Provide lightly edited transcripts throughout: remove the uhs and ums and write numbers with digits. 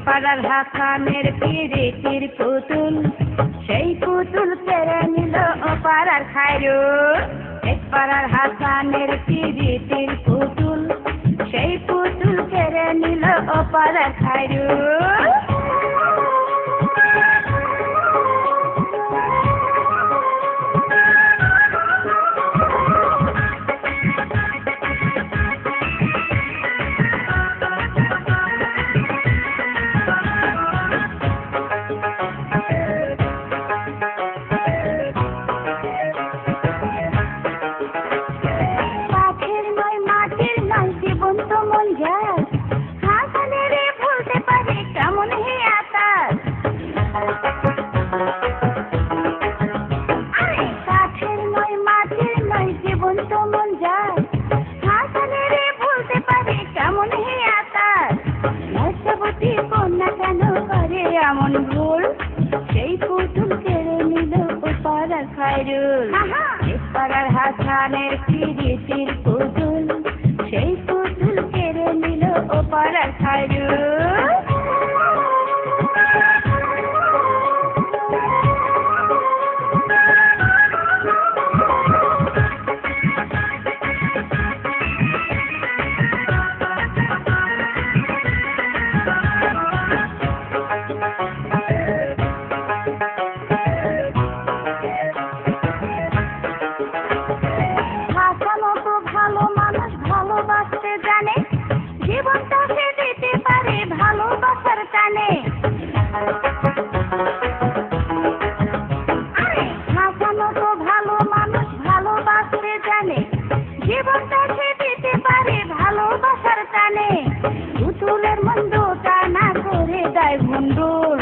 পাড়ার হাসানের পিরিতির পুতুল, সেই পুতুল কেড়ে নিল ও পাড়ার খায়রুল। এক পাড়ার হাসানের পিরিতির পুতুল, সেই পুতুল কেড়ে নিল ও পাড়ার খায়রুল। এমন ভুল, সেই পুতুল কেড়ে নিল ও পাড়ার খায়রুল। এক পাড়ার হাসানের পিরিতির পুতুল, সেই পুতুল কেড়ে নিল ও পাড়ার খায়রুল। জীবনটা সে দিতে পারে ভালোবাসার টানে। হাসানো তো ভালো মানুষ ভালোবাসতে জানে, জীবনটা সে দিতে পারে ভালোবাসার টানে। পুতুলের মন্দটা না করে দেয় ভণ্ডুল,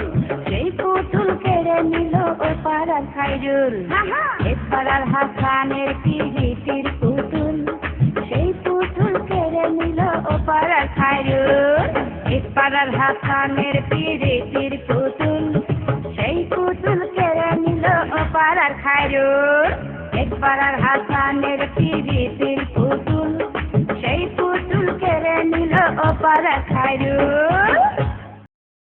সেই পুতুল কেড়ে নিল ও পাড়ার খায়রুল। এক পাড়ার হাসানের পিরিতির পুতুল, সেই পুতুল কেড়ে নিল ও পাড়ার খায়রুল। এক পাড়ার হাসানের পিরিতির পুতুল, সেই পুতুল কেড়ে নিল ও পাড়ার খায়রুল। এক পাড়ার হাসান